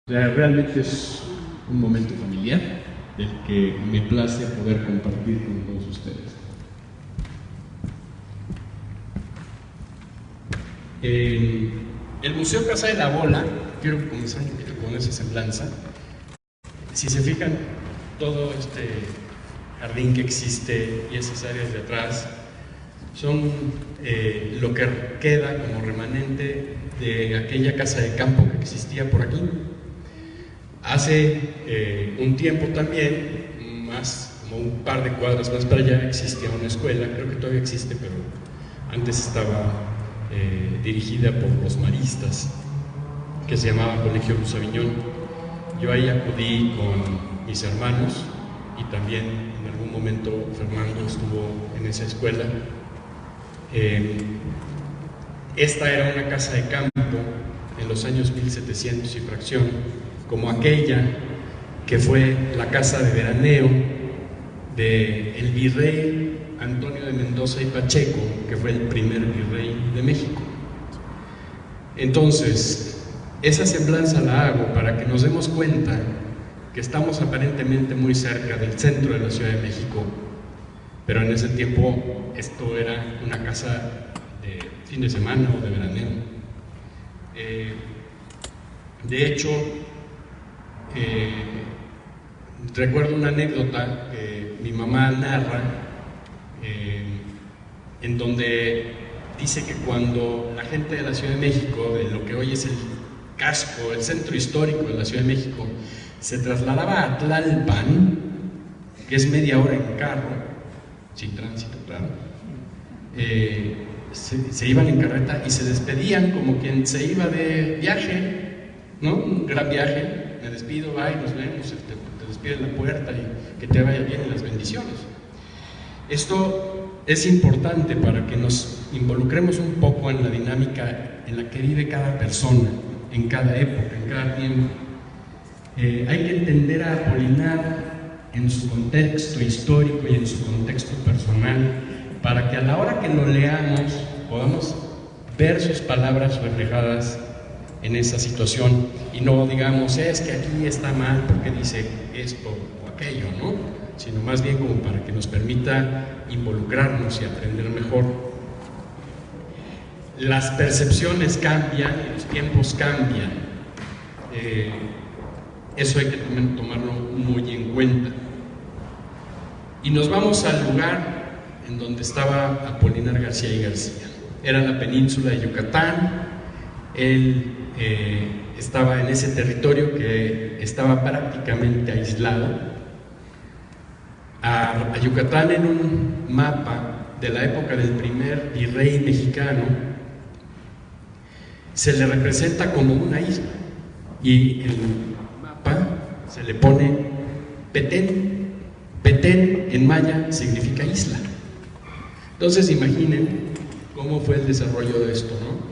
O sea, realmente es un momento familiar del que me place poder compartir con todos ustedes. El Museo Casa de la Bola, quiero comenzar un poquito con esa semblanza. Si se fijan, todo este jardín que existe y esas áreas de atrás son lo que queda como remanente de aquella casa de campo que existía por aquí. Hace un tiempo también, más como un par de cuadras más para allá, existía una escuela, creo que todavía existe, pero antes estaba dirigida por los maristas, que se llamaba Colegio Luz Aviñón. Yo ahí acudí con mis hermanos y también en algún momento Fernando estuvo en esa escuela. Esta era una casa de campo en los años 1700 y fracción, como aquella que fue la casa de veraneo del virrey Antonio de Mendoza y Pacheco, que fue el primer virrey de México. Entonces, esa semblanza la hago para que nos demos cuenta que estamos aparentemente muy cerca del centro de la Ciudad de México, pero en ese tiempo esto era una casa de fin de semana o de veraneo. De hecho, recuerdo una anécdota que mi mamá narra, en donde dice que cuando la gente de la Ciudad de México, de lo que hoy es el casco, el centro histórico de la Ciudad de México, se trasladaba a Tlalpan, que es media hora en carro, sin tránsito, claro, se iban en carreta y se despedían como quien se iba de viaje, ¿no? Un gran viaje, me despido, bye, nos vemos, te despide en la puerta y que te vaya bien y las bendiciones. Esto es importante para que nos involucremos un poco en la dinámica en la que vive cada persona, en cada época, en cada tiempo. Hay que entender a Apolinar en su contexto histórico y en su contexto personal, para que a la hora que lo leamos podamos ver sus palabras reflejadas en esa situación y no digamos, es que aquí está mal porque dice esto o aquello, ¿no? Sino más bien como para que nos permita involucrarnos y aprender mejor. Las percepciones cambian y los tiempos cambian. Eso hay que tomarlo muy en cuenta. Y nos vamos al lugar en donde estaba Apolinar García y García. Era la península de Yucatán. Él estaba en ese territorio que estaba prácticamente aislado. A Yucatán, en un mapa de la época del primer virrey mexicano, se le representa como una isla y el mapa se le pone Petén. Petén en maya significa isla. Entonces imaginen cómo fue el desarrollo de esto, ¿no?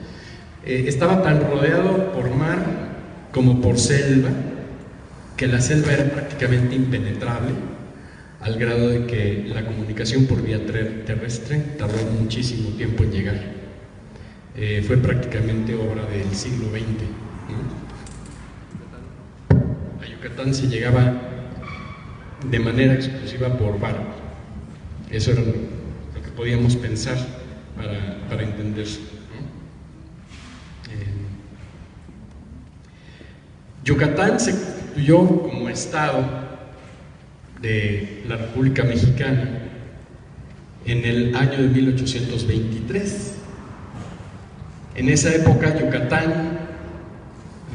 Estaba tan rodeado por mar como por selva, que la selva era prácticamente impenetrable, al grado de que la comunicación por vía terrestre tardó muchísimo tiempo en llegar. Fue prácticamente obra del siglo XX, ¿no? A Yucatán se llegaba de manera exclusiva por barco. Eso era lo que podíamos pensar para entender, ¿no? Yucatán se constituyó como estado de la República Mexicana en el año de 1823. En esa época Yucatán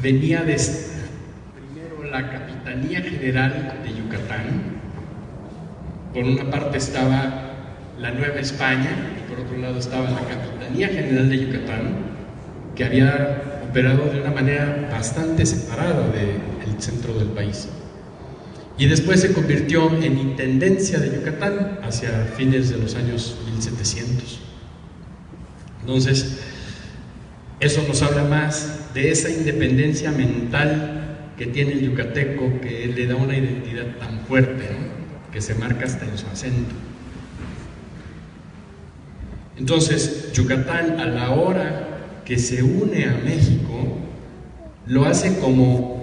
venía de primero la Capitanía General de Yucatán. Por una parte estaba la Nueva España y por otro lado estaba la Capitanía General de Yucatán, que había operado de una manera bastante separada del centro del país. Y después se convirtió en Intendencia de Yucatán hacia fines de los años 1700. Entonces, eso nos habla más de esa independencia mental que tiene el yucateco, que le da una identidad tan fuerte, ¿no? Que se marca hasta en su acento. Entonces, Yucatán, a la hora que se une a México, lo hace como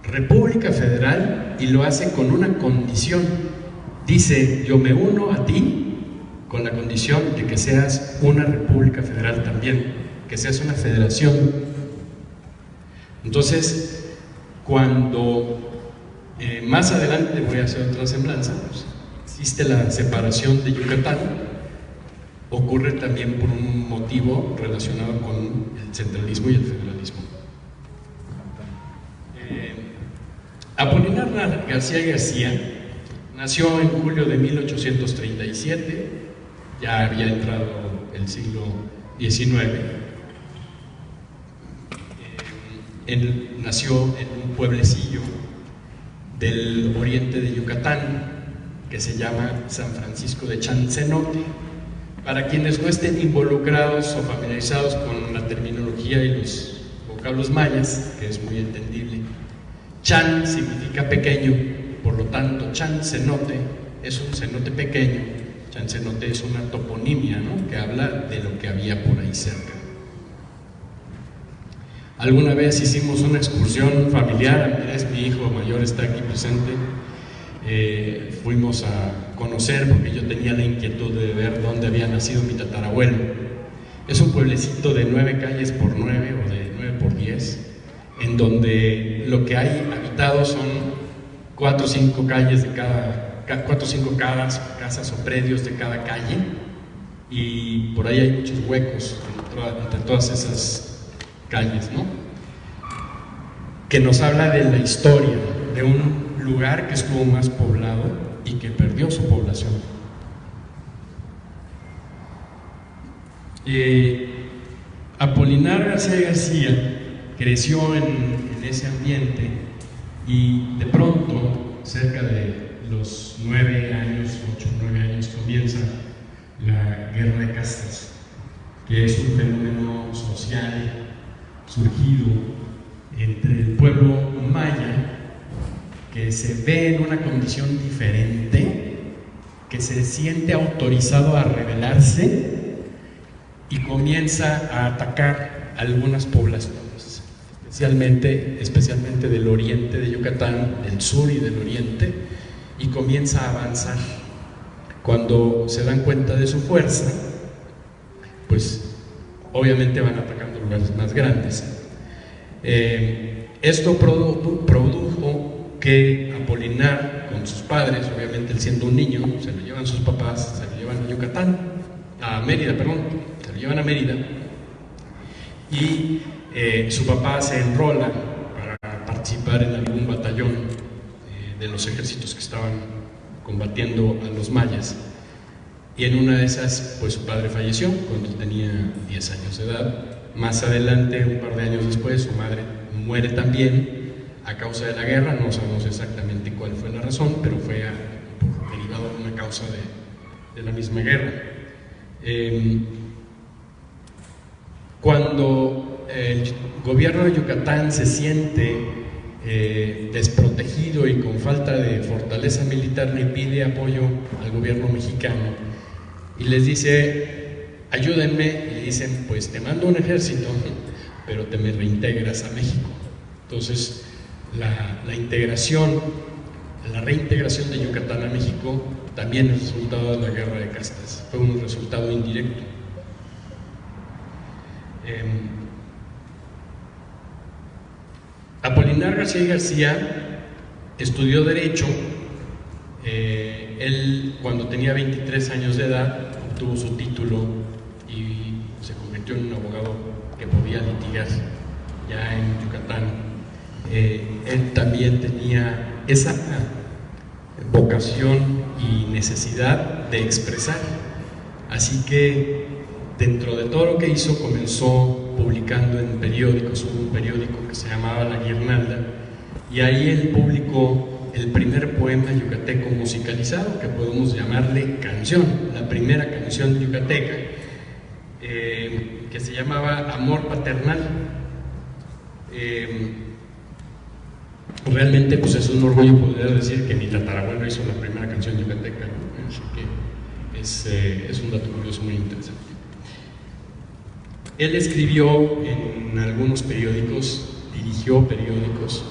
República Federal, y lo hace con una condición. Dice: yo me uno a ti con la condición de que seas una República Federal también, que seas una federación. Entonces, cuando más adelante voy a hacer otra semblanza, pues, existe la separación de Yucatán, ocurre también por un motivo relacionado con el centralismo y el federalismo. Apolinar García García nació en julio de 1837, ya había entrado el siglo XIX. Él nació en un pueblecillo del oriente de Yucatán que se llama San Francisco de Chancenote. Para quienes no estén involucrados o familiarizados con la terminología y los vocablos mayas, que es muy entendible, Chan significa pequeño, por lo tanto Chancenote es un cenote pequeño. Chancenote es una toponimia, ¿no?, que habla de lo que había por ahí cerca. Alguna vez hicimos una excursión familiar, Andrés, mi hijo mayor, está aquí presente. Fuimos a conocer, porque yo tenía la inquietud de ver dónde había nacido mi tatarabuelo. Es un pueblecito de 9 calles por 9 o de 9 por 10, en donde lo que hay habitado son 4 o 5 calles de cada, 4 o 5 casas o predios de cada calle, y por ahí hay muchos huecos entre todas esas calles, ¿no?, que nos habla de la historia de un lugar que estuvo más poblado y que perdió su población. Apolinar García García creció en ese ambiente, y de pronto, cerca de los 9 años, 8 o 9 años, comienza la Guerra de Castas, que es un fenómeno social surgido entre el pueblo maya, que se ve en una condición diferente, que se siente autorizado a rebelarse y comienza a atacar algunas poblaciones, especialmente del oriente de Yucatán, del sur y del oriente, y comienza a avanzar. Cuando se dan cuenta de su fuerza, pues obviamente van atacando lugares más grandes. Esto produjo que Apolinar, con sus padres, obviamente él siendo un niño, se lo llevan sus papás, se lo llevan a Yucatán, a Mérida, perdón, se lo llevan a Mérida, y su papá se enrola para participar en algún batallón de los ejércitos que estaban combatiendo a los mayas, y en una de esas, pues su padre falleció cuando tenía 10 años de edad. Más adelante, un par de años después, su madre muere también a causa de la guerra. No sabemos exactamente cuál fue la razón, pero fue derivado de una causa de la misma guerra. Cuando el gobierno de Yucatán se siente desprotegido y con falta de fortaleza militar, le pide apoyo al gobierno mexicano y les dice: ayúdenme, y le dicen: pues te mando un ejército, pero te me reintegras a México. Entonces la reintegración de Yucatán a México también es resultado de la Guerra de Castas, fue un resultado indirecto. Apolinar García García estudió Derecho. Él, cuando tenía 23 años de edad, obtuvo su título y se convirtió en un abogado que podía litigar ya en Yucatán. Él también tenía esa vocación y necesidad de expresar, así que dentro de todo lo que hizo, comenzó publicando en periódicos. Hubo un periódico que se llamaba La Guirnalda, y ahí él publicó el primer poema yucateco musicalizado, que podemos llamarle canción, la primera canción yucateca, que se llamaba Amor Paternal. Realmente, pues es un orgullo poder decir que mi tatarabuelo hizo la primera canción yucateca, ¿no? Así que es un dato curioso muy interesante. Él escribió en algunos periódicos, dirigió periódicos,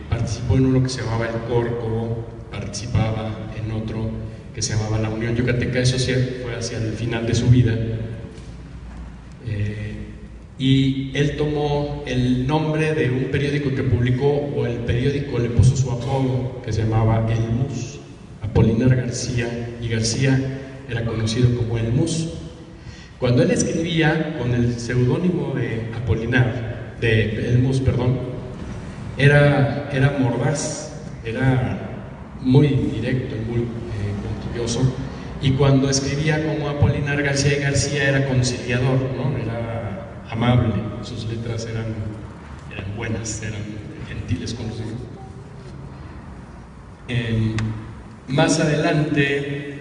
participó en uno que se llamaba El Corco, participaba en otro que se llamaba La Unión Yucateca. Eso sí fue hacia el final de su vida. Y él tomó el nombre de un periódico que publicó, o el periódico le puso su apodo, que se llamaba El Mus, Apolinar García, y García era conocido como El Mus. Cuando él escribía con el seudónimo de Apolinar, de El Mus, perdón, era mordaz, era muy directo y muy puntillioso, y cuando escribía como Apolinar García y García era conciliador, ¿no? Era amable, sus letras eran buenas, eran gentiles con los demás. Más adelante,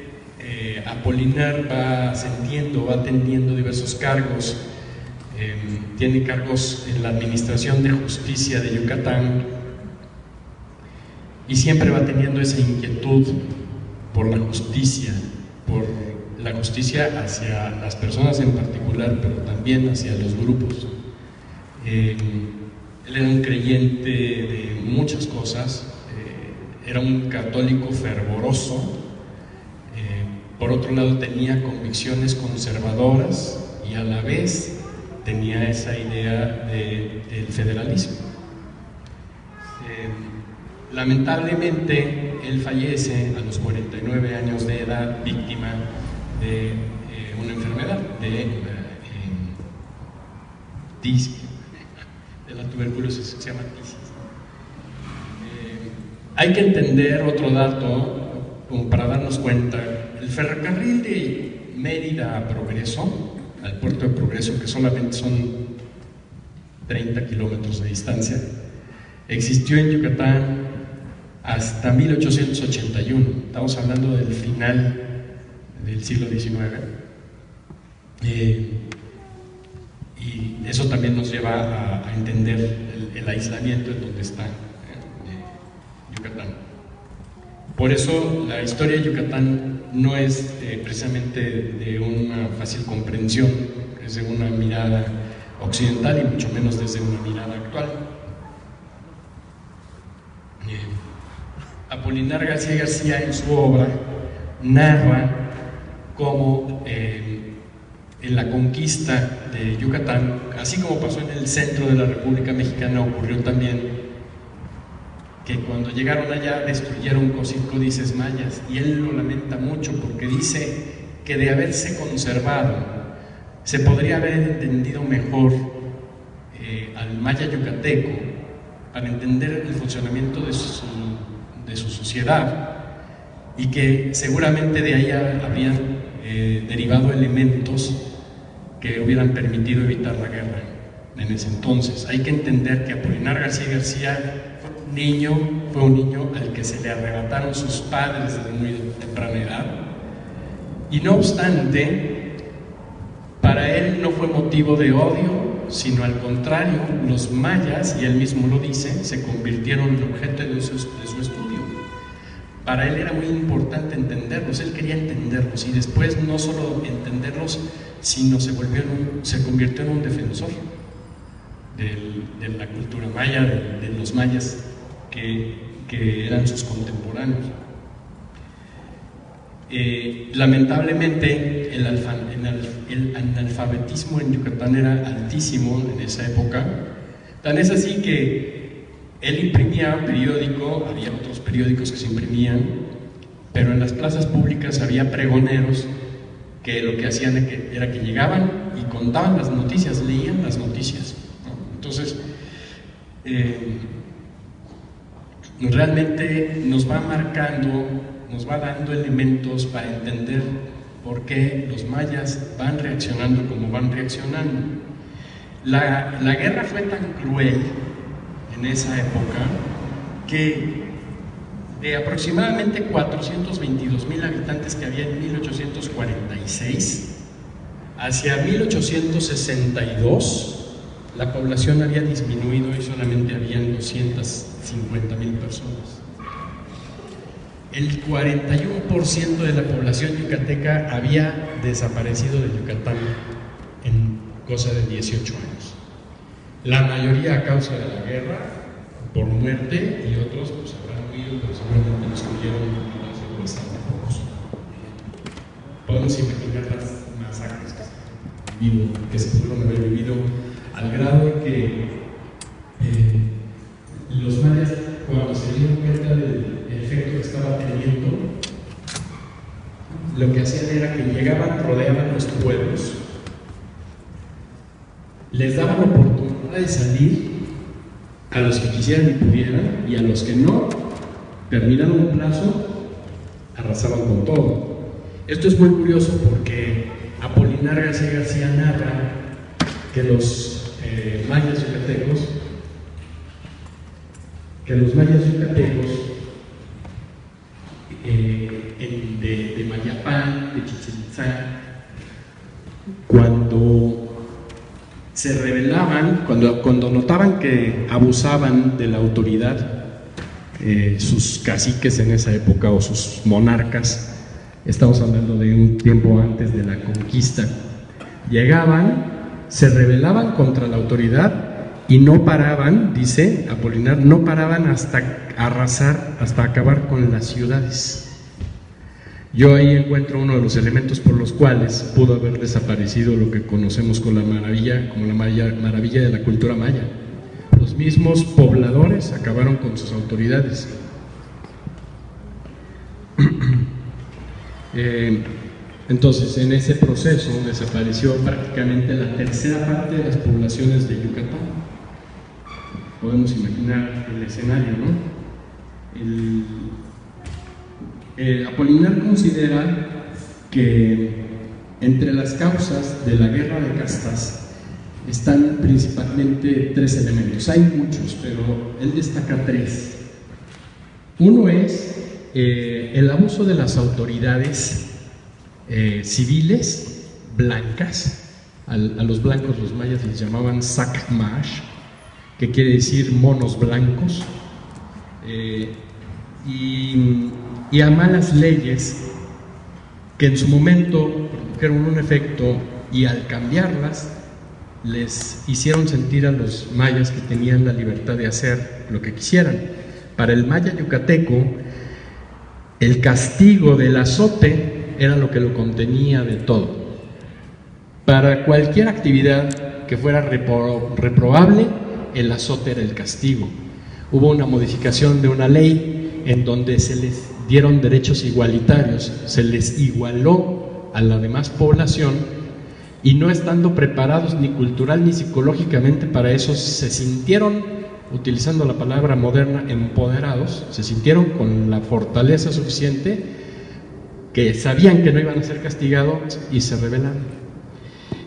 Apolinar va ascendiendo, va teniendo diversos cargos. Tiene cargos en la Administración de Justicia de Yucatán, y siempre va teniendo esa inquietud por la justicia hacia las personas en particular, pero también hacia los grupos. Él era un creyente de muchas cosas, era un católico fervoroso, por otro lado tenía convicciones conservadoras y a la vez tenía esa idea del federalismo. Lamentablemente, él fallece a los 49 años de edad, víctima de una enfermedad, de la tuberculosis, que se llama tisis. Hay que entender otro dato, como para darnos cuenta: el ferrocarril de Mérida a Progreso, al puerto de Progreso, que solamente son 30 kilómetros de distancia, existió en Yucatán hasta 1881, estamos hablando del final del siglo XIX, y eso también nos lleva a entender el aislamiento en donde está Yucatán. Por eso la historia de Yucatán no es precisamente de una fácil comprensión, es de una mirada occidental y mucho menos desde una mirada actual. Apolinar García García, en su obra, narra cómo en la conquista de Yucatán, así como pasó en el centro de la República Mexicana, ocurrió también que cuando llegaron allá destruyeron códices mayas, y él lo lamenta mucho porque dice que de haberse conservado se podría haber entendido mejor al maya yucateco para entender el funcionamiento de su sociedad, y que seguramente de ahí habrían derivado elementos que hubieran permitido evitar la guerra en ese entonces. Hay que entender que Apolinar García García fue un niño al que se le arrebataron sus padres desde muy temprana edad, y no obstante, para él no fue motivo de odio, sino al contrario, los mayas, y él mismo lo dice, se convirtieron en objeto de su estudio. Para él era muy importante entenderlos, él quería entenderlos, y después no solo entenderlos, sino se convirtió en un defensor de la cultura maya, de los mayas que eran sus contemporáneos. Lamentablemente el analfabetismo en Yucatán era altísimo en esa época, tan es así que él imprimía un periódico, había otros periódicos que se imprimían, pero en las plazas públicas había pregoneros que lo que hacían era que llegaban y contaban las noticias, leían las noticias, ¿no? Entonces, realmente nos va marcando, nos va dando elementos para entender por qué los mayas van reaccionando como van reaccionando. La guerra fue tan cruel en esa época que de aproximadamente 422,000 habitantes que había en 1846, hacia 1862 la población había disminuido y solamente habían 250,000 personas. El 41% de la población yucateca había desaparecido de Yucatán en cosa de 18 años. La mayoría a causa de la guerra, por muerte y otros pues habrán huido, pero seguramente los que huyeron han sido bastante pocos. Podemos imaginar las masacres que se pudieron haber vivido, al grado de que los mayas, cuando se dieron cuenta del efecto que estaba teniendo, lo que hacían era que llegaban, rodeaban los pueblos, les daban oportunidad de salir a los que quisieran y pudieran, y a los que no, terminaron un plazo, arrasaban con todo. Esto es muy curioso porque Apolinar García García narra que los mayas yucatecos, de Mayapán, de Chichén Itzá, cuando se rebelaban, cuando notaban que abusaban de la autoridad, sus caciques en esa época o sus monarcas, estamos hablando de un tiempo antes de la conquista, llegaban, se rebelaban contra la autoridad y no paraban, dice Apolinar, no paraban hasta arrasar, hasta acabar con las ciudades. Yo ahí encuentro uno de los elementos por los cuales pudo haber desaparecido lo que conocemos como la maravilla de la cultura maya. Los mismos pobladores acabaron con sus autoridades. Entonces, en ese proceso desapareció prácticamente la tercera parte de las poblaciones de Yucatán. Podemos imaginar el escenario, ¿no? Apolinar considera que entre las causas de la guerra de castas están principalmente tres elementos. Hay muchos, pero él destaca tres. Uno es el abuso de las autoridades civiles blancas. A los blancos, los mayas les llamaban sacmash, que quiere decir monos blancos, y a malas leyes que en su momento produjeron un efecto, y al cambiarlas les hicieron sentir a los mayas que tenían la libertad de hacer lo que quisieran. Para el maya yucateco, el castigo del azote era lo que lo contenía de todo. Para cualquier actividad que fuera reprobable, el azote era el castigo. Hubo una modificación de una ley en donde se les dieron derechos igualitarios, se les igualó a la demás población, y no estando preparados ni cultural ni psicológicamente para eso, se sintieron, utilizando la palabra moderna, empoderados, se sintieron con la fortaleza suficiente, que sabían que no iban a ser castigados y se rebelaron.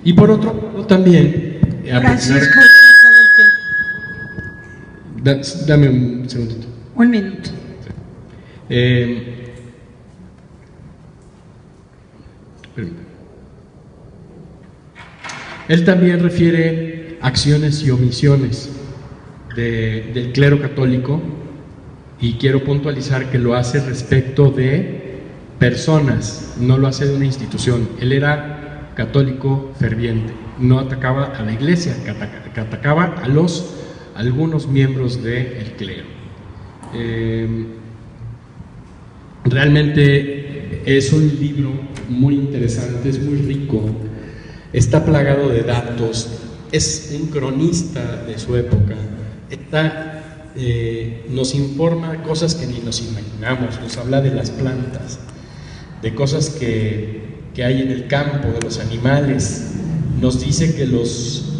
Y por otro lado también, Francisco, dame un segundito. un minuto. Él también refiere acciones y omisiones del clero católico, y quiero puntualizar que lo hace respecto de personas, no lo hace de una institución. Él era católico ferviente, no atacaba a la iglesia, que atacaba a algunos miembros del clero. Realmente es un libro muy interesante, es muy rico, está plagado de datos, es un cronista de su época, nos informa cosas que ni nos imaginamos, nos habla de las plantas, de cosas que hay en el campo, de los animales, nos dice que los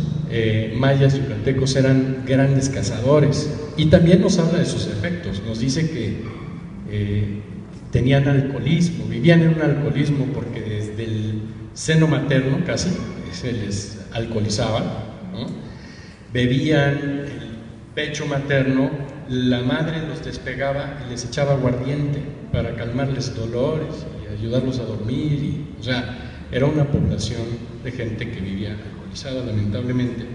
mayas yucatecos eran grandes cazadores, y también nos habla de sus efectos, nos dice que tenían alcoholismo, vivían en un alcoholismo porque desde el seno materno casi se les alcoholizaba, ¿no? Bebían el pecho materno, la madre los despegaba y les echaba aguardiente para calmarles dolores y ayudarlos a dormir, o sea, era una población de gente que vivía alcoholizada, lamentablemente,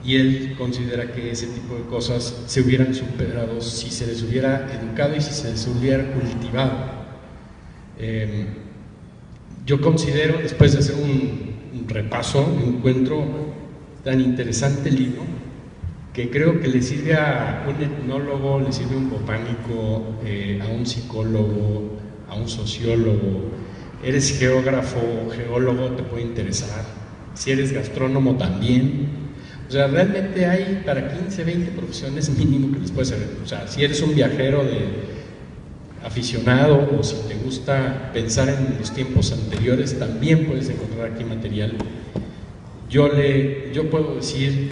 y él considera que ese tipo de cosas se hubieran superado si se les hubiera educado y si se les hubiera cultivado. Yo considero, después de hacer un repaso, encuentro tan interesante el libro que creo que le sirve a un etnólogo, le sirve a un botánico, a un psicólogo, a un sociólogo. Eres geógrafo o geólogo, te puede interesar. Si eres gastrónomo también. O sea, realmente hay para 15, 20 profesiones mínimo que les puede servir. O sea, si eres un viajero aficionado o si te gusta pensar en los tiempos anteriores, también puedes encontrar aquí material. Yo puedo decir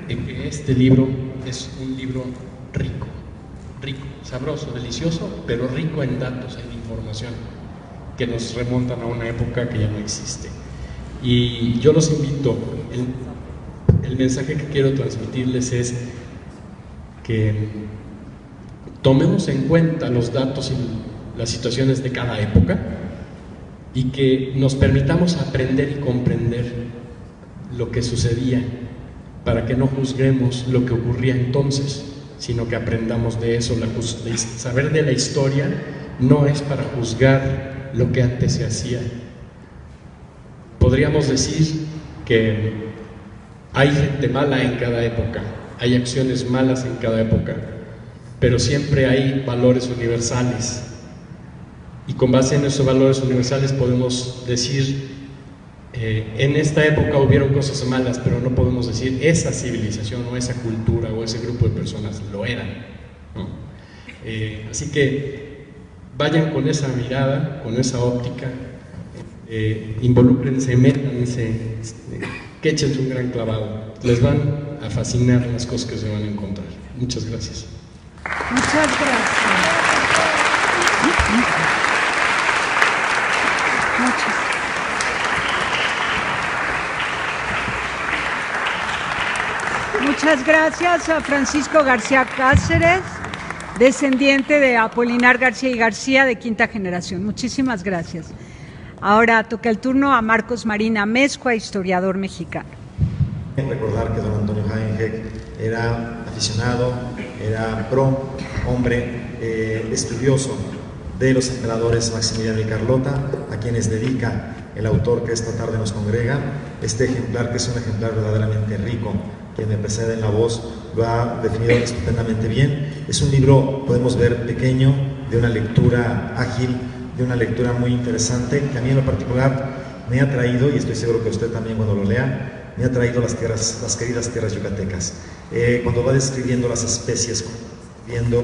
que este libro es un libro rico, sabroso, delicioso, pero rico en datos, en información que nos remontan a una época que ya no existe. Y yo los invito, el mensaje que quiero transmitirles es que tomemos en cuenta los datos y las situaciones de cada época y que nos permitamos aprender y comprender lo que sucedía, para que no juzguemos lo que ocurría entonces, sino que aprendamos de eso. Saber de la historia no es para juzgar lo que antes se hacía. Podríamos decir que hay gente mala en cada época, hay acciones malas en cada época, pero siempre hay valores universales, y con base en esos valores universales podemos decir en esta época hubieron cosas malas, pero no podemos decir esa civilización o esa cultura o ese grupo de personas lo eran, ¿no? Así que vayan con esa mirada, con esa óptica, involúcrense, métanse, que echen un gran clavado. Les van a fascinar las cosas que se van a encontrar. Muchas gracias. Muchas gracias. Muchas gracias a Francisco García Cáceres, descendiente de Apolinar García y García de quinta generación. Muchísimas gracias. Ahora toca el turno a Marcos Marín Amezcua, historiador mexicano. Recordar que don Antonio Hagenbeck era aficionado, era hombre estudioso de los emperadores Maximiliano y Carlota, a quienes dedica el autor que esta tarde nos congrega este ejemplar, que es un ejemplar verdaderamente rico. Quien me precede en la voz lo ha definido estupendamente bien. Es un libro, podemos ver, pequeño, de una lectura ágil, de una lectura muy interesante, que a mí en lo particular me ha traído, y estoy seguro que usted también cuando lo lea, me ha traído las queridas tierras yucatecas. Cuando va describiendo las especies, viendo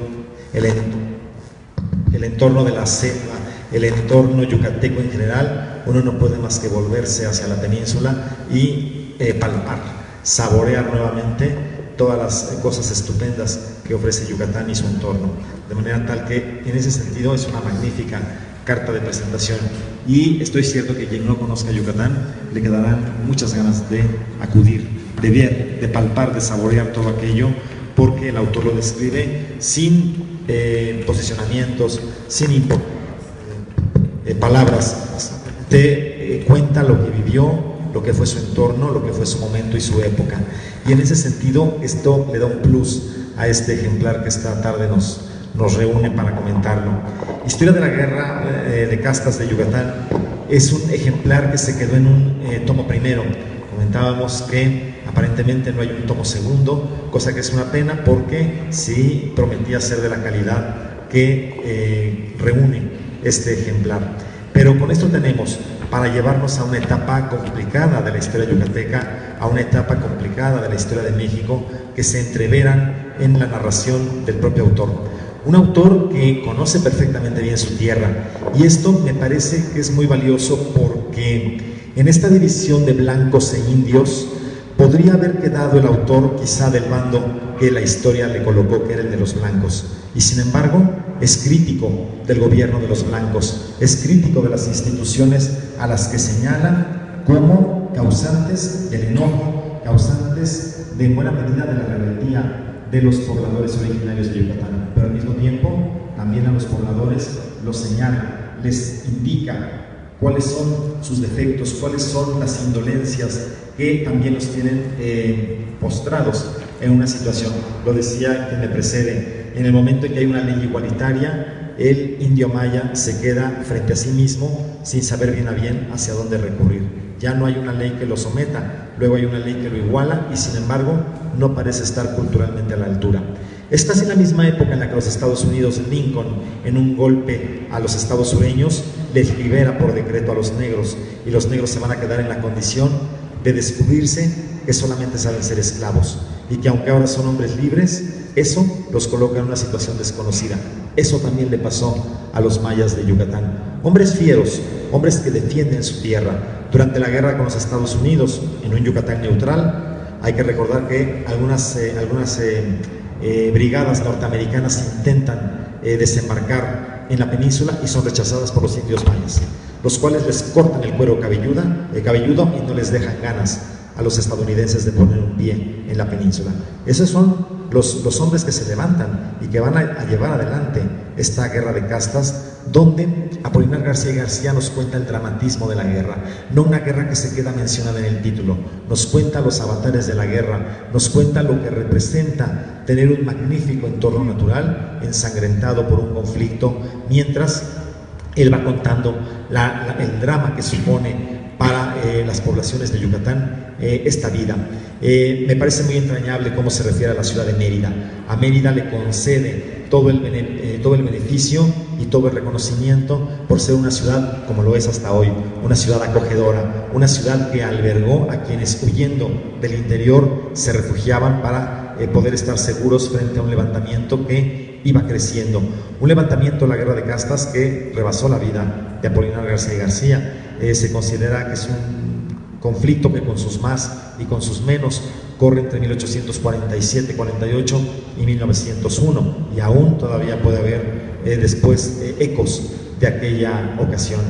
el entorno de la selva, el entorno yucateco en general, uno no puede más que volverse hacia la península y palpar, saborear nuevamente todas las cosas estupendas que ofrece Yucatán y su entorno, de manera tal que en ese sentido es una magnífica carta de presentación, y estoy cierto que quien no conozca Yucatán le quedarán muchas ganas de acudir, de ver, de palpar, de saborear todo aquello, porque el autor lo describe sin posicionamientos, sin palabras, te cuenta lo que vivió, lo que fue su entorno, lo que fue su momento y su época. Y en ese sentido, esto le da un plus a este ejemplar que esta tarde nos reúne para comentarlo. Historia de la Guerra de Castas de Yucatán es un ejemplar que se quedó en un tomo primero. Comentábamos que aparentemente no hay un tomo segundo, cosa que es una pena porque sí prometía ser de la calidad que reúne este ejemplar. Pero con esto tenemos para llevarnos a una etapa complicada de la historia yucateca, a una etapa complicada de la historia de México, que se entreveran en la narración del propio autor. Un autor que conoce perfectamente bien su tierra, y esto me parece que es muy valioso porque en esta división de blancos e indios podría haber quedado el autor quizá del bando que la historia le colocó, que era el de los blancos, y sin embargo es crítico del gobierno de los blancos, es crítico de las instituciones a las que señalan como causantes del enojo, causantes de en buena medida de la rebeldía de los pobladores originarios de Yucatán, pero al mismo tiempo también a los pobladores los señala, les indica cuáles son sus defectos, cuáles son las indolencias que también los tienen postrados en una situación. Lo decía quien me precede, en el momento en que hay una ley igualitaria, el indio maya se queda frente a sí mismo sin saber bien a bien hacia dónde recurrir. ya no hay una ley que lo someta, luego hay una ley que lo iguala y sin embargo no parece estar culturalmente a la altura. Es casi la misma época en la que los Estados Unidos, Lincoln, en un golpe a los estados sureños, les libera por decreto a los negros y los negros se van a quedar en la condición de descubrirse que solamente saben ser esclavos y que aunque ahora son hombres libres, eso los coloca en una situación desconocida. Eso también le pasó a los mayas de Yucatán. Hombres fieros, hombres que defienden su tierra. Durante la guerra con los Estados Unidos, en un Yucatán neutral, hay que recordar que algunas brigadas norteamericanas intentan desembarcar en la península y son rechazadas por los indios mayas, los cuales les cortan el cuero cabelludo y no les dejan ganas a los estadounidenses de poner un pie en la península. Esos son los hombres que se levantan y que van a llevar adelante esta guerra de castas, donde Apolinar García y García nos cuenta el dramatismo de la guerra, no una guerra que se queda mencionada en el título, nos cuenta los avatares de la guerra, nos cuenta lo que representa tener un magnífico entorno natural ensangrentado por un conflicto, mientras él va contando el drama que supone para las poblaciones de Yucatán esta vida. Me parece muy entrañable cómo se refiere a la ciudad de Mérida. A Mérida le concede todo el beneficio y todo el reconocimiento por ser una ciudad, como lo es hasta hoy, una ciudad acogedora, una ciudad que albergó a quienes huyendo del interior se refugiaban para poder estar seguros frente a un levantamiento que iba creciendo. Un levantamiento, la guerra de castas, que rebasó la vida de Apolinar García y García. Se considera que es un conflicto que con sus más y con sus menos corre entre 1847, 48 y 1901, y aún todavía puede haber después ecos de aquella ocasión.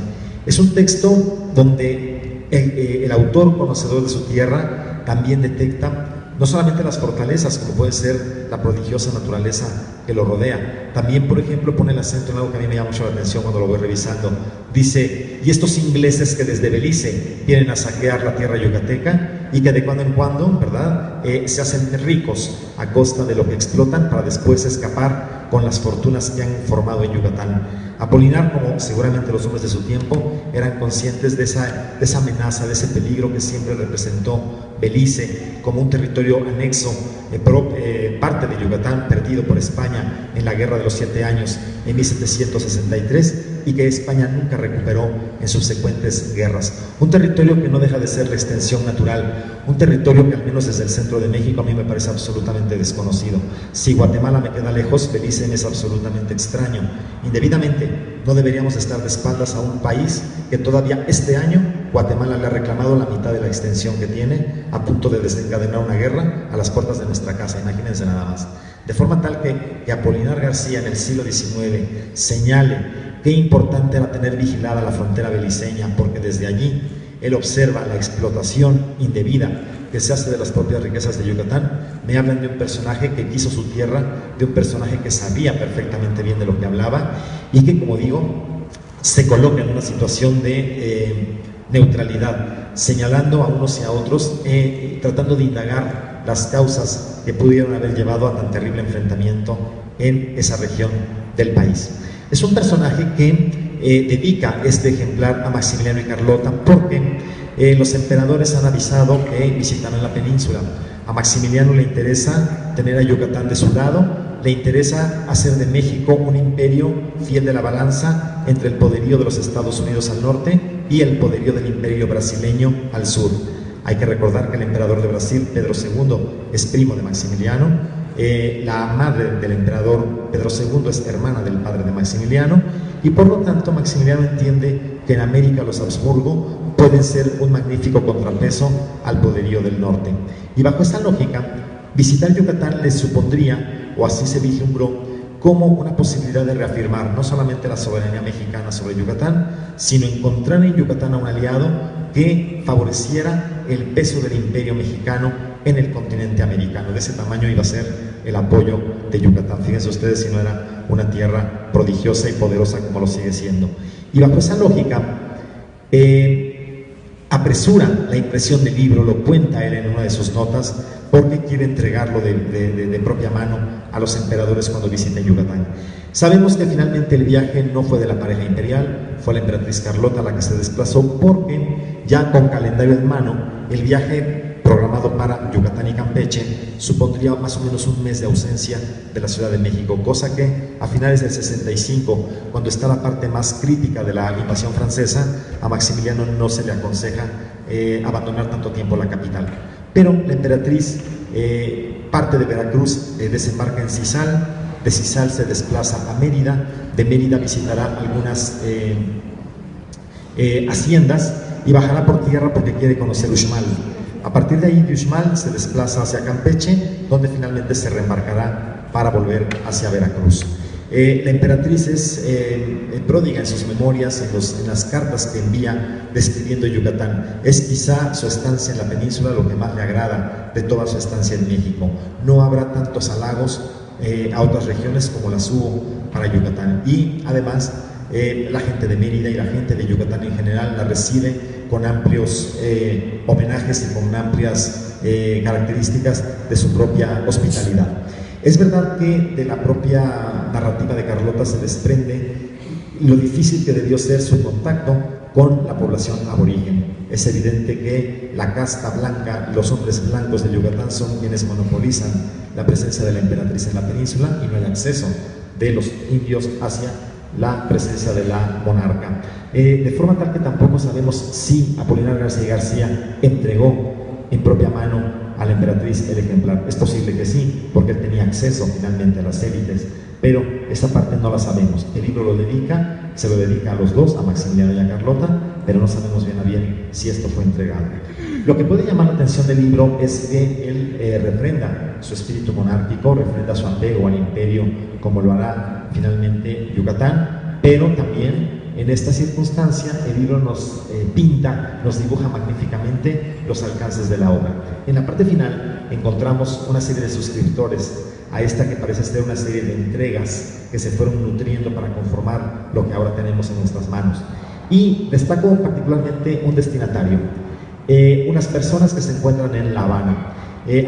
Es un texto donde el autor, conocedor de su tierra, también detecta no solamente las fortalezas, como puede ser la prodigiosa naturaleza que lo rodea, también, por ejemplo, pone el acento en algo que a mí me llama mucho la atención cuando lo voy revisando. Dice, y estos ingleses que desde Belice vienen a saquear la tierra yucateca y que de cuando en cuando, ¿verdad?, se hacen ricos a costa de lo que explotan para después escapar con las fortunas que han formado en Yucatán. Apolinar, como seguramente los hombres de su tiempo, eran conscientes de esa amenaza, de ese peligro que siempre representó Belice como un territorio anexo, parte de Yucatán perdido por España en la Guerra de los 7 Años en 1763 y que España nunca recuperó en subsecuentes guerras. Un territorio que no deja de ser la extensión natural, un territorio que al menos desde el centro de México a mí me parece absolutamente desconocido. Si Guatemala me queda lejos, Belice me es absolutamente extraño. Indebidamente no deberíamos estar de espaldas a un país que todavía este año Guatemala le ha reclamado la mitad de la extensión que tiene, a punto de desencadenar una guerra a las puertas de nuestra casa, imagínense nada más. De forma tal que Apolinar García en el siglo XIX señale qué importante era tener vigilada la frontera beliceña, porque desde allí él observa la explotación indebida que se hace de las propias riquezas de Yucatán. Me hablan de un personaje que quiso su tierra, de un personaje que sabía perfectamente bien de lo que hablaba y que, como digo, se coloca en una situación de neutralidad, señalando a unos y a otros, tratando de indagar las causas que pudieron haber llevado a tan terrible enfrentamiento en esa región del país. Es un personaje que dedica este ejemplar a Maximiliano y Carlota porque los emperadores han avisado que visitarán la península. A Maximiliano le interesa tener a Yucatán de su lado, le interesa hacer de México un imperio fiel de la balanza entre el poderío de los Estados Unidos al norte y el poderío del imperio brasileño al sur. Hay que recordar que el emperador de Brasil, Pedro II, es primo de Maximiliano. La madre del emperador Pedro II es hermana del padre de Maximiliano y por lo tanto Maximiliano entiende que en América los Habsburgo pueden ser un magnífico contrapeso al poderío del norte. Y bajo esta lógica, visitar Yucatán les supondría, o así se vislumbró, como una posibilidad de reafirmar no solamente la soberanía mexicana sobre Yucatán, sino encontrar en Yucatán a un aliado que favoreciera el peso del imperio mexicano en el continente americano. De ese tamaño iba a ser el apoyo de Yucatán. Fíjense ustedes si no era una tierra prodigiosa y poderosa como lo sigue siendo. Y bajo esa lógica, apresura la impresión del libro, lo cuenta él en una de sus notas, porque quiere entregarlo de propia mano a los emperadores cuando visiten Yucatán. Sabemos que finalmente el viaje no fue de la pareja imperial, fue la emperatriz Carlota la que se desplazó, porque ya con calendario en mano, el viaje programado para Yucatán y Campeche supondría más o menos un mes de ausencia de la Ciudad de México, cosa que a finales del 65, cuando está la parte más crítica de la invasión francesa, a Maximiliano no se le aconseja abandonar tanto tiempo la capital. Pero la emperatriz parte de Veracruz, desembarca en Cizal, de Cizal se desplaza a Mérida, de Mérida visitará algunas haciendas y bajará por tierra porque quiere conocer Uxmal. A partir de ahí, de Uxmal se desplaza hacia Campeche, donde finalmente se reembarcará para volver hacia Veracruz. La emperatriz es pródiga en sus memorias, en las cartas que envía describiendo Yucatán. Es quizá su estancia en la península lo que más le agrada de toda su estancia en México. No habrá tantos halagos a otras regiones como las hubo para Yucatán. Y además, la gente de Mérida y la gente de Yucatán en general la recibe con amplios homenajes y con amplias características de su propia hospitalidad. Es verdad que de la propia narrativa de Carlota se desprende lo difícil que debió ser su contacto con la población aborigen. Es evidente que la casta blanca, los hombres blancos de Yucatán son quienes monopolizan la presencia de la emperatriz en la península y no hay acceso de los indios hacia la presencia de la monarca. De forma tal que tampoco sabemos si Apolinar García y García entregó en propia mano a la emperatriz el ejemplar. Es posible que sí, porque él tenía acceso finalmente a las élites, pero esa parte no la sabemos. El libro se lo dedica a los dos, a Maximiliano y a Carlota, pero no sabemos bien a bien si esto fue entregado. Lo que puede llamar la atención del libro es que él refrenda su espíritu monárquico, refrenda su apego al imperio, como lo hará finalmente Yucatán, pero también en esta circunstancia el libro nos pinta, nos dibuja magníficamente los alcances de la obra. En la parte final encontramos una serie de suscriptores a esta que parece ser una serie de entregas que se fueron nutriendo para conformar lo que ahora tenemos en nuestras manos. Y destaco particularmente un destinatario, unas personas que se encuentran en La Habana.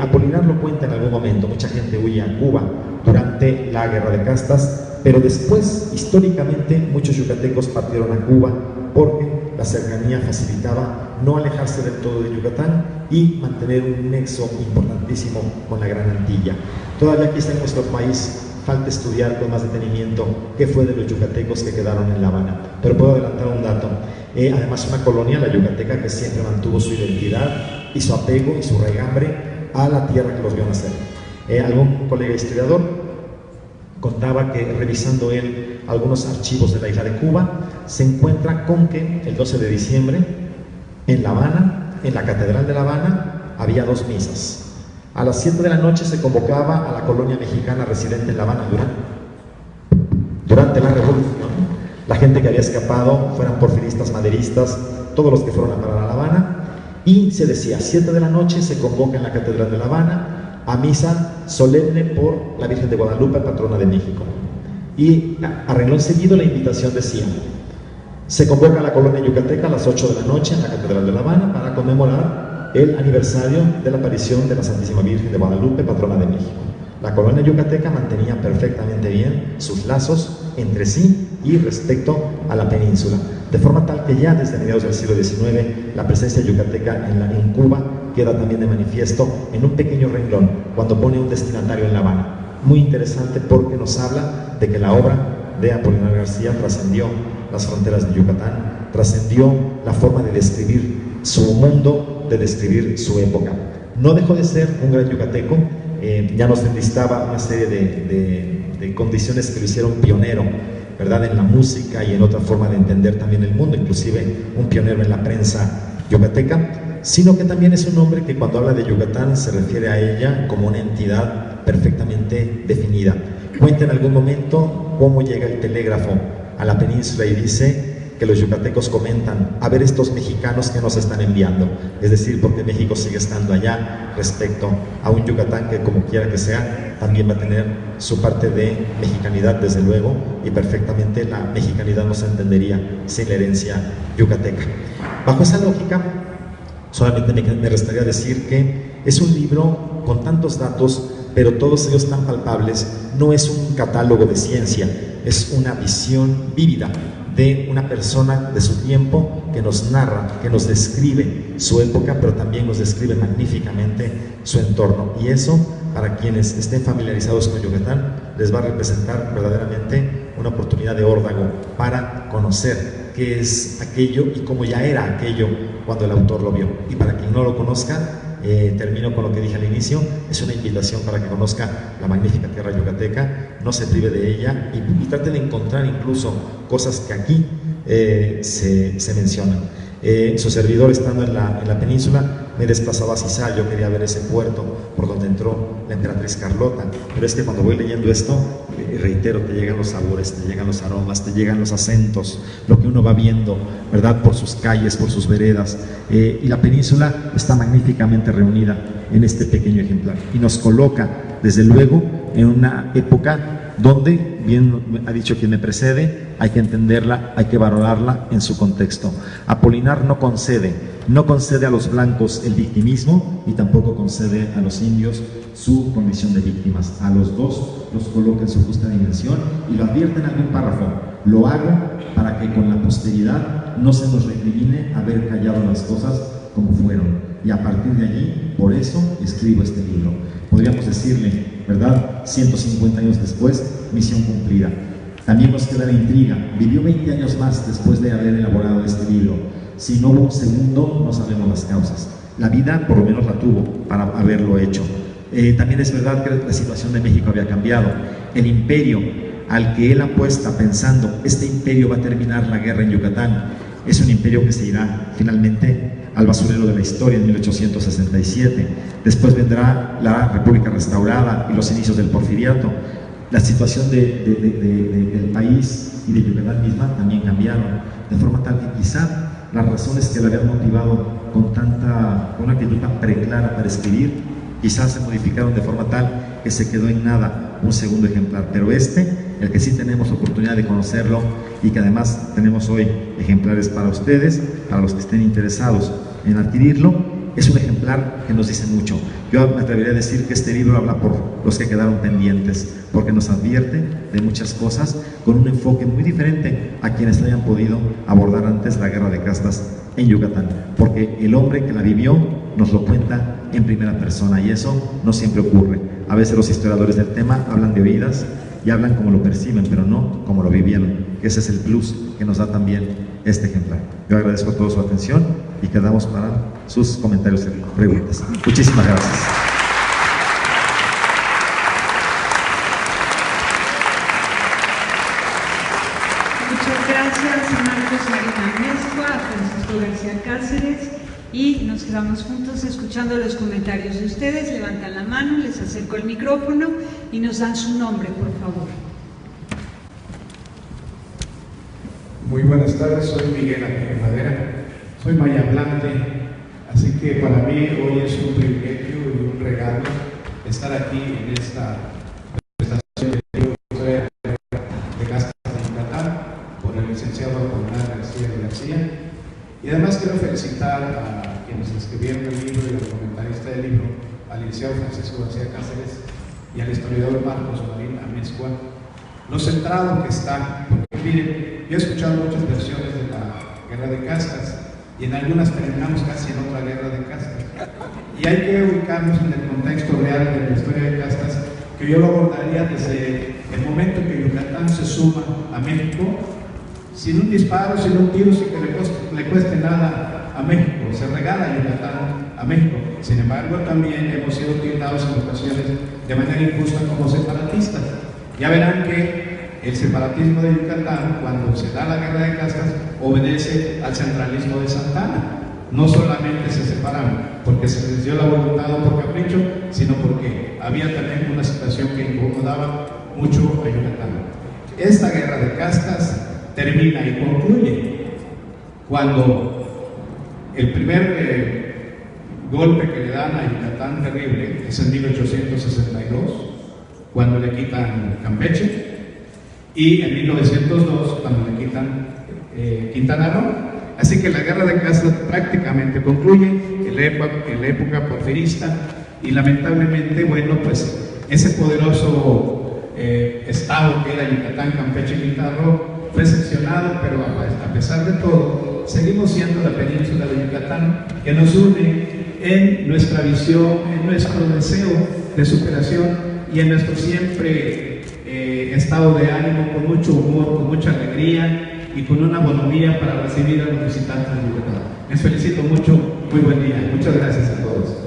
Apolinar lo cuenta en algún momento, mucha gente huye a Cuba durante la Guerra de Castas, pero después, históricamente, muchos yucatecos partieron a Cuba porque la cercanía facilitaba no alejarse del todo de Yucatán y mantener un nexo importantísimo con la Gran Antilla. Todavía quizá en nuestro país falta estudiar con más detenimiento qué fue de los yucatecos que quedaron en La Habana, pero puedo adelantar un dato. Además, una colonia, la yucateca, que siempre mantuvo su identidad y su apego y su raigambre a la tierra que los vio nacer. Algún colega historiador contaba que revisando él algunos archivos de la isla de Cuba, se encuentra con que el 12 de diciembre en La Habana, en la Catedral de La Habana, había 2 misas. A las 7 de la noche se convocaba a la colonia mexicana residente en La Habana durante la Revolución. La gente que había escapado, fueran porfiristas, maderistas, todos los que fueron a parar a La Habana, y se decía, 7 de la noche se convoca en la Catedral de La Habana a misa solemne por la Virgen de Guadalupe, patrona de México. Y a renglón seguido la invitación decía, se convoca a la colonia yucateca a las 8 de la noche en la Catedral de La Habana para conmemorar el aniversario de la aparición de la Santísima Virgen de Guadalupe, patrona de México. La colonia yucateca mantenía perfectamente bien sus lazos entre sí y respecto a la península, de forma tal que ya desde mediados del siglo XIX la presencia yucateca en Cuba queda también de manifiesto en un pequeño renglón cuando pone un destinatario en La Habana. Muy interesante porque nos habla de que la obra de Apolinar García trascendió las fronteras de Yucatán, trascendió la forma de describir su mundo, de describir su época. No dejó de ser un gran yucateco, ya nos enlistaba una serie de condiciones que lo hicieron pionero, ¿verdad?, en la música y en otra forma de entender también el mundo, inclusive un pionero en la prensa yucateca, sino que también es un hombre que cuando habla de Yucatán se refiere a ella como una entidad perfectamente definida. Cuenta en algún momento cómo llega el telégrafo a la península y dice que los yucatecos comentan, a ver estos mexicanos que nos están enviando, es decir, porque México sigue estando allá respecto a un Yucatán que, como quiera que sea, también va a tener su parte de mexicanidad, desde luego, y perfectamente la mexicanidad no se entendería sin la herencia yucateca. Bajo esa lógica, solamente me restaría decir que es un libro con tantos datos, pero todos ellos tan palpables, no es un catálogo de ciencia, es una visión vívida de una persona de su tiempo que nos narra, que nos describe su época, pero también nos describe magníficamente su entorno. Y eso, para quienes estén familiarizados con Yucatán, les va a representar verdaderamente una oportunidad de órdago para conocer qué es aquello y cómo ya era aquello cuando el autor lo vio. Y para quien no lo conozca, termino con lo que dije al inicio, es una invitación para que conozca la magnífica tierra yucateca, no se prive de ella y trate de encontrar incluso cosas que aquí se mencionan. Su servidor, estando en la península, me desplazaba a Cizal. Yo quería ver ese puerto por donde entró la emperatriz Carlota, pero es que cuando voy leyendo esto, reitero, te llegan los sabores, te llegan los aromas, te llegan los acentos, lo que uno va viendo, ¿verdad?, por sus calles, por sus veredas, y la península está magníficamente reunida en este pequeño ejemplar y nos coloca, desde luego, en una época donde, bien ha dicho quien me precede, hay que entenderla, hay que valorarla en su contexto. Apolinar no concede a los blancos el victimismo y tampoco concede a los indios su condición de víctimas. A los dos los coloca en su justa dimensión y lo advierte en algún párrafo. Lo hago para que con la posteridad no se nos recrimine haber callado las cosas como fueron. Y a partir de allí, por eso escribo este libro. Podríamos decirle, ¿verdad?, 150 años después, misión cumplida. También nos queda la intriga. Vivió 20 años más después de haber elaborado este libro. Si no hubo un segundo, no sabemos las causas. La vida, por lo menos, la tuvo para haberlo hecho. También es verdad que la situación de México había cambiado. El imperio al que él apuesta pensando, este imperio va a terminar la guerra en Yucatán, es un imperio que se irá finalmente al basurero de la historia en 1867. Después vendrá la República restaurada y los inicios del porfiriato. La situación del país y de Yucatán misma también cambiaron, de forma tal que quizá las razones que le habían motivado con una actitud tan preclara para escribir, quizás se modificaron de forma tal que se quedó en nada un segundo ejemplar. Pero el que sí tenemos oportunidad de conocerlo y que además tenemos hoy ejemplares para ustedes, para los que estén interesados en adquirirlo, es un ejemplar que nos dice mucho. Yo me atrevería a decir que este libro habla por los que quedaron pendientes, porque nos advierte de muchas cosas con un enfoque muy diferente a quienes hayan podido abordar antes la guerra de castas en Yucatán, porque el hombre que la vivió nos lo cuenta en primera persona y eso no siempre ocurre. A veces los historiadores del tema hablan de oídas y hablan como lo perciben, pero no como lo vivieron. Ese es el plus que nos da también este ejemplar. Yo agradezco a todos su atención y quedamos para sus comentarios y preguntas. Muchísimas gracias. Muchas gracias a Marcos Marina Amezcua, a Francisco García Cáceres, y nos quedamos juntos escuchando los comentarios de ustedes. Levantan la mano, les acerco el micrófono y nos dan su nombre, por favor. Muy buenas tardes, soy Miguel Ángel Madera, soy mayablante, así que para mí hoy es un privilegio y un regalo estar aquí en esta presentación del libro de Castas de Yucatán por el licenciado Apolinar García. Y además quiero felicitar a quienes escribieron el libro y al comentarista del libro, al licenciado Francisco García Cáceres y al historiador Marcos Marín Amezcua, lo centrado que está, porque miren, yo he escuchado muchas versiones de la guerra de castas y en algunas terminamos casi en otra guerra de castas. Y hay que ubicarnos en el contexto real de la historia de castas, que yo lo abordaría desde el momento en que Yucatán se suma a México, sin un disparo, sin un tiro, sin que le cueste nada a México, se regala Yucatán a México. Sin embargo, también hemos sido tildados en ocasiones de manera injusta como separatistas. Ya verán que el separatismo de Yucatán, cuando se da la guerra de castas, obedece al centralismo de Santa Anna. No solamente se separaron porque se les dio la voluntad o por capricho, sino porque había también una situación que incomodaba mucho a Yucatán. Esta guerra de castas termina y concluye cuando el primer golpe que le dan a Yucatán terrible es en 1862, cuando le quitan Campeche, y en 1902 cuando le quitan Quintana Roo. Así que la guerra de castas prácticamente concluye en la época porfirista y lamentablemente, bueno, pues ese poderoso estado que era Yucatán, Campeche y Quintana Roo fue seccionado, pero a pesar de todo, seguimos siendo la península de Yucatán, que nos une en nuestra visión, en nuestro deseo de superación y en nuestro siempre estado de ánimo, con mucho humor, con mucha alegría y con una bonomía para recibir a los visitantes de Yucatán. Les felicito mucho, muy buen día, muchas gracias a todos.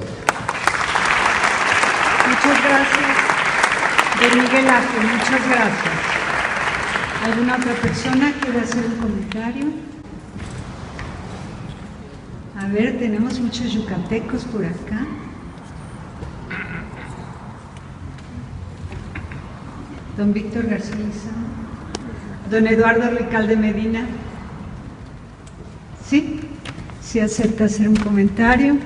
Muchas gracias, don Miguel Ángel, muchas gracias. ¿Alguna otra persona quiere hacer un comentario? A ver, tenemos muchos yucatecos por acá. Don Víctor García Lizano. Don Eduardo Ricalde Medina. ¿Sí? ¿Sí acepta hacer un comentario?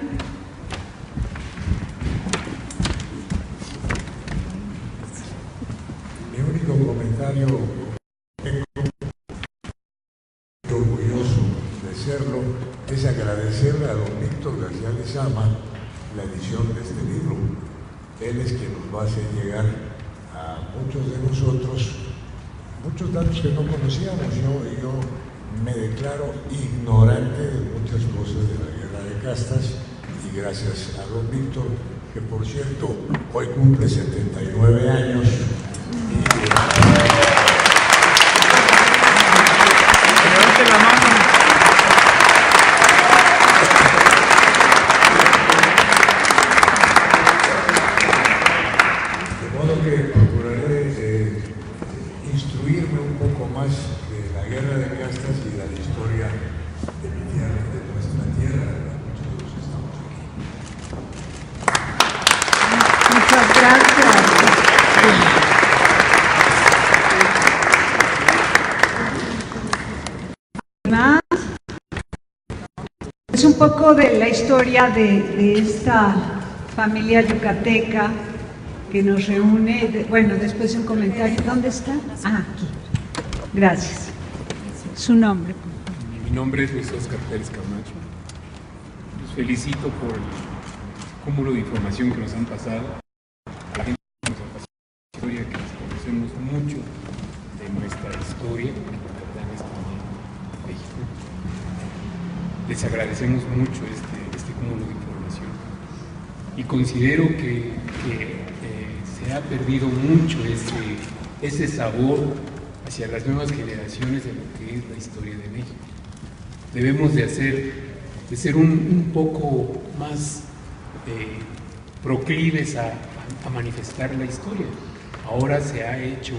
Mi único comentario, orgulloso de serlo, es agradecerle a don Víctor García Lezama la edición de este libro. Él es quien nos va a hacer llegar a muchos de nosotros muchos datos que no conocíamos. Yo me declaro ignorante de muchas cosas de la guerra de castas, y gracias a don Víctor, que por cierto hoy cumple 79 años. De modo que procuraré instruirme un poco más de la guerra de castas y de la historia de mi tierra, de nuestra tierra. Muchos de los que estamos aquí. Muchas gracias. Además, es un poco de la historia de esta familia yucateca que nos reúne. Bueno, después un comentario. ¿Dónde está? Ah, aquí. Gracias. Su nombre. Mi nombre es Luis Oscar Pérez Camacho. Los felicito por el cúmulo de información que nos han pasado. La gente que nos ha pasado historia, que nos conocemos mucho de nuestra historia, Yucatán es también México. Les agradecemos mucho este cúmulo de información. Y considero que se ha perdido mucho ese sabor hacia las nuevas generaciones de lo que es la historia de México. Debemos de ser un poco más proclives a manifestar la historia. Ahora se ha hecho,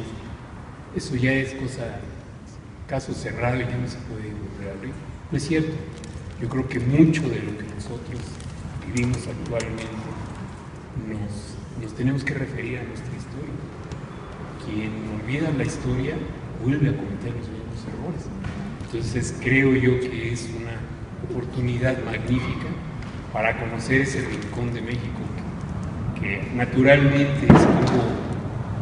eso ya es caso cerrado y ya no se puede volver a abrir. No es cierto. Yo creo que mucho de lo que nosotros vivimos actualmente nos tenemos que referir a nuestra historia. Quien olvida la historia vuelve a cometer los mismos errores. Entonces creo yo que es una oportunidad magnífica para conocer ese rincón de México que naturalmente estuvo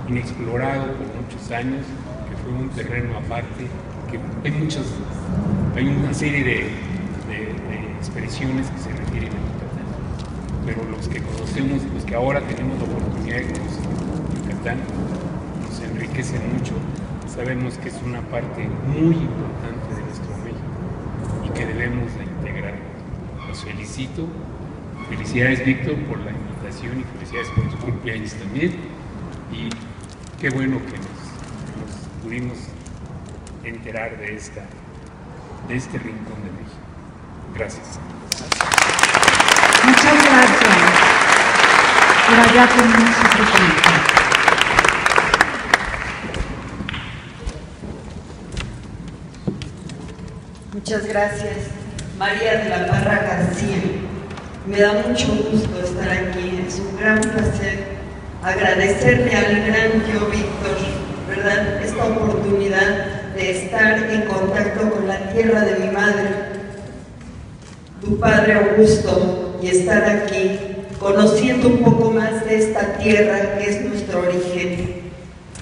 inexplorado por muchos años, que fue un terreno aparte, que hay una serie de expresiones que se refieren a Yucatán, pero los que conocemos, los que ahora tenemos la oportunidad de conocer Yucatán, nos enriquece mucho. Sabemos que es una parte muy importante de nuestro México y que debemos de integrar. Los felicito. Felicidades, Víctor, por la invitación, y felicidades por tu cumpleaños también. Y qué bueno que nos pudimos enterar de este rincón de México. Gracias. Muchas gracias. Por allá tenemos otro comentario. Muchas gracias, María de la Parra García. Me da mucho gusto estar aquí, es un gran placer agradecerle al gran tío Víctor, ¿verdad?, esta oportunidad de estar en contacto con la tierra de mi madre, tu padre Augusto, y estar aquí conociendo un poco más de esta tierra que es nuestro origen.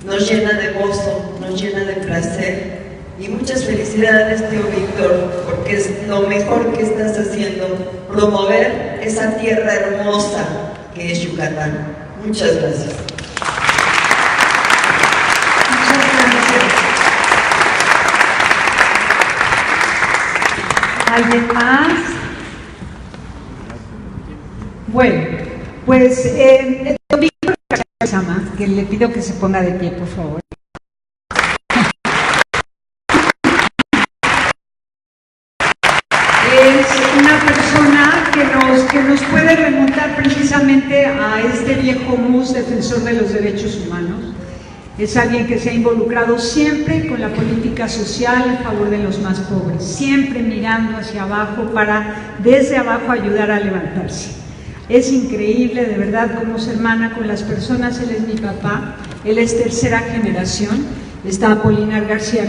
Nos llena de gozo, nos llena de placer. Y muchas felicidades, tío Víctor, porque es lo mejor que estás haciendo, promover esa tierra hermosa que es Yucatán. Muchas gracias. ¿Alguien más? Bueno, pues don Víctor Garzama, que le pido que se ponga de pie, por favor. Es una persona que nos puede remontar precisamente a este viejo mus defensor de los derechos humanos. Es alguien que se ha involucrado siempre con la política social a favor de los más pobres, siempre mirando hacia abajo para desde abajo ayudar a levantarse. Es increíble, de verdad, cómo se hermana con las personas. Él es mi papá, él es tercera generación. Está Apolinar García y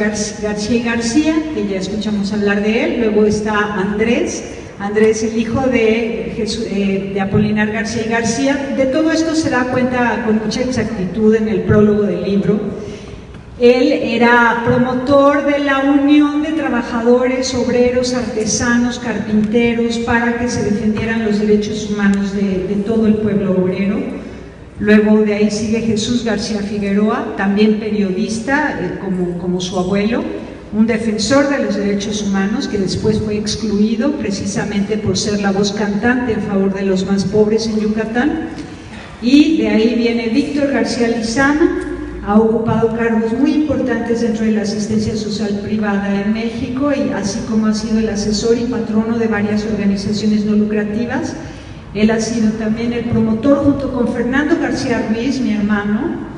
García, que ya escuchamos hablar de él. Luego está Andrés, el hijo de Apolinar García y García. De todo esto se da cuenta con mucha exactitud en el prólogo del libro. Él era promotor de la unión de trabajadores, obreros, artesanos, carpinteros, para que se defendieran los derechos humanos de todo el pueblo obrero. Luego de ahí sigue Jesús García Figueroa, también periodista, como su abuelo, un defensor de los derechos humanos que después fue excluido precisamente por ser la voz cantante en favor de los más pobres en Yucatán. Y de ahí viene Víctor García Lizama, ha ocupado cargos muy importantes dentro de la asistencia social privada en México, y así como ha sido el asesor y patrono de varias organizaciones no lucrativas. Él ha sido también el promotor, junto con Fernando García Ruiz, mi hermano,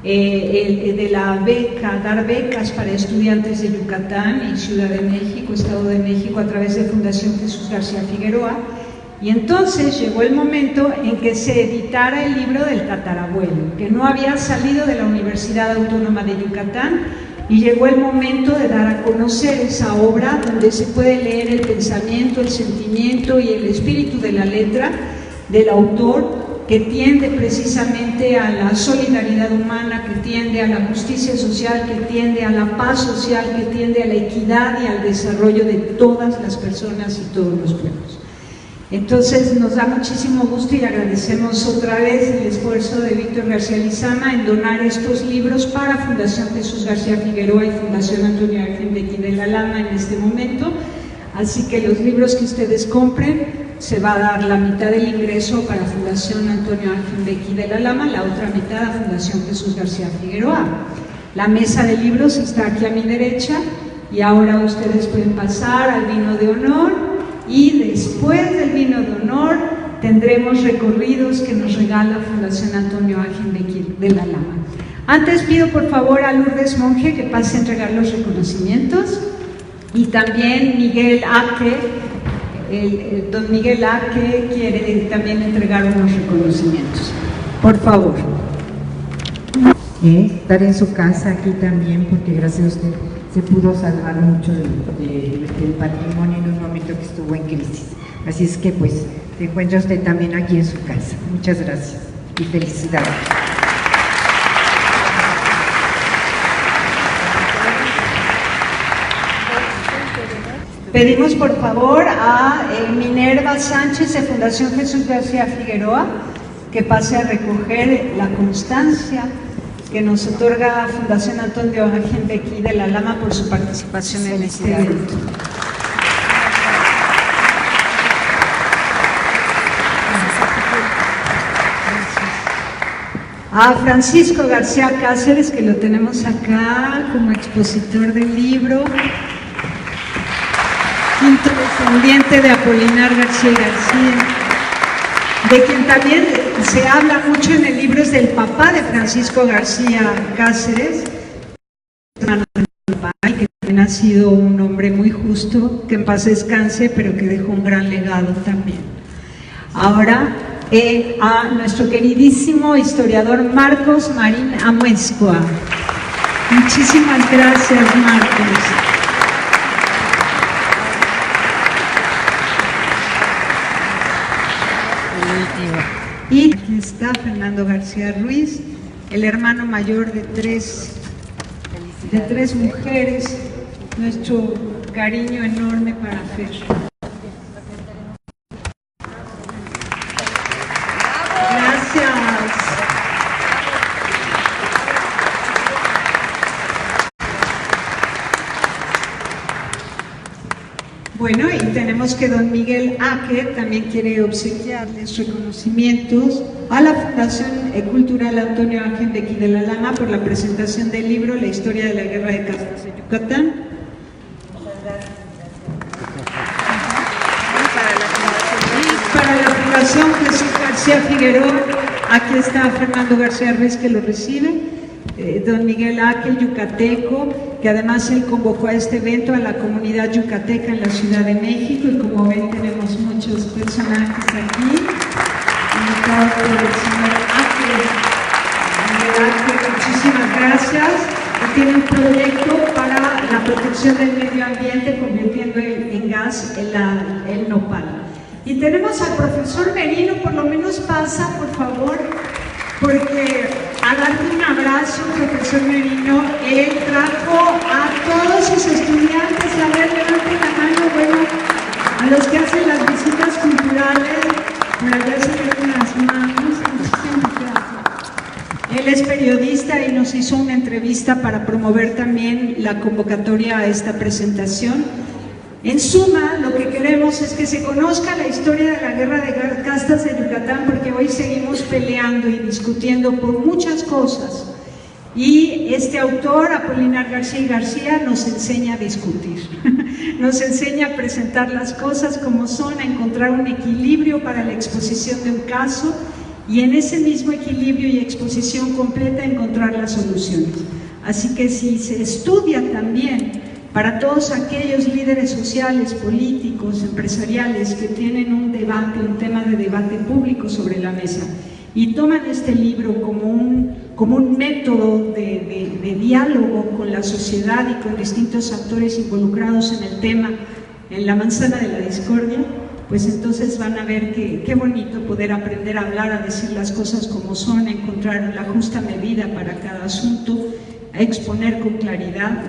de la beca, dar becas para estudiantes de Yucatán y Ciudad de México, Estado de México, a través de Fundación Jesús García Figueroa. Y entonces llegó el momento en que se editara el libro del tatarabuelo, que no había salido de la Universidad Autónoma de Yucatán, y llegó el momento de dar a conocer esa obra donde se puede leer el pensamiento, el sentimiento y el espíritu de la letra del autor, que tiende precisamente a la solidaridad humana, que tiende a la justicia social, que tiende a la paz social, que tiende a la equidad y al desarrollo de todas las personas y todos los pueblos. Entonces nos da muchísimo gusto y agradecemos otra vez el esfuerzo de Víctor García Lizama en donar estos libros para Fundación Jesús García Figueroa y Fundación Antonio Ángel Bequí de la Lama en este momento. Así que los libros que ustedes compren, se va a dar la mitad del ingreso para Fundación Antonio Ángel Bequí de la Lama, la otra mitad a Fundación Jesús García Figueroa. La mesa de libros está aquí a mi derecha, y ahora ustedes pueden pasar al vino de honor. Y después del vino de honor tendremos recorridos que nos regala Fundación Antonio Ángel Bequí de la Lama. Antes pido por favor a Lourdes Monge que pase a entregar los reconocimientos, y también Miguel Aque, don Miguel Aque quiere también entregar unos reconocimientos. Por favor. Estar en su casa aquí también, porque gracias a usted se pudo salvar mucho del patrimonio en un momento que estuvo en crisis. Así es que pues se encuentra usted también aquí en su casa. Muchas gracias y felicidades. Pedimos por favor a Minerva Sánchez de Fundación Jesús García Figueroa que pase a recoger la constancia que nos otorga Fundación Antonio Ángel Bequí de la Lama por su participación en este evento. A Francisco García Cáceres, que lo tenemos acá como expositor del libro, quinto descendiente de Apolinar García y García, de quien también se habla mucho en el libro, es del papá de Francisco García Cáceres, hermano de mi papá, y que también ha sido un hombre muy justo, que en paz descanse, pero que dejó un gran legado también. Ahora a nuestro queridísimo historiador Marcos Marín Amuezcua. Muchísimas gracias, Marcos. Y aquí está Fernando García Ruiz, el hermano mayor de tres mujeres. Nuestro cariño enorme para Fer. tenemos que don Miguel Aque también quiere obsequiarles reconocimientos a la Fundación Cultural Antonio Ángel de Quidelálama por la presentación del libro La historia de la guerra de castas de Yucatán. Para la Fundación Jesús García Figueroa, aquí está Fernando García Ruiz que lo recibe. Don Miguel Aque, yucateco, que además él convocó a este evento a la comunidad yucateca en la Ciudad de México, y como ven tenemos muchos personajes aquí, invitados por el señor Aque. Miguel Aque, muchísimas gracias. Él tiene un proyecto para la protección del medio ambiente, convirtiendo en gas el nopal. Y tenemos al profesor Merino, por lo menos pasa, por favor, porque a darte un abrazo, profesor Merino. Él trajo a todos sus estudiantes, a ver, levanten la mano, bueno, a los que hacen las visitas culturales, por allá se ven las manos, muchísimas gracias. Él es periodista y nos hizo una entrevista para promover también la convocatoria a esta presentación. En suma, lo que queremos es que se conozca la historia de la guerra de castas de Yucatán, porque hoy seguimos peleando y discutiendo por muchas cosas. Y este autor, Apolinar García y García, nos enseña a discutir, nos enseña a presentar las cosas como son, a encontrar un equilibrio para la exposición de un caso, y en ese mismo equilibrio y exposición completa encontrar las soluciones. Así que si se estudia también para todos aquellos líderes sociales, políticos, empresariales que tienen un debate, un tema de debate público sobre la mesa y toman este libro como un método de diálogo con la sociedad y con distintos actores involucrados en el tema, en la manzana de la discordia, pues entonces van a ver qué bonito poder aprender a hablar, a decir las cosas como son, a encontrar la justa medida para cada asunto, a exponer con claridad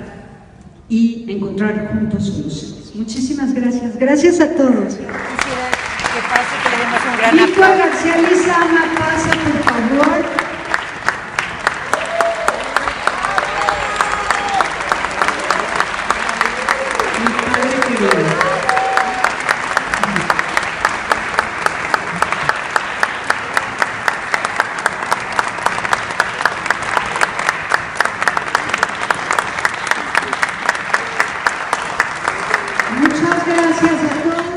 y encontrar juntos soluciones. Muchísimas gracias. Gracias a todos. Quisiera que pase, que le demos un gran Víctor aplauso. García Lizama, pasa por favor. Mi padre querido.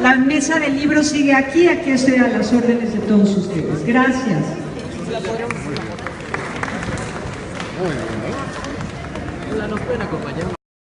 La mesa del libro sigue aquí estoy a las órdenes de todos ustedes. Gracias. ¿Nos pueden acompañar?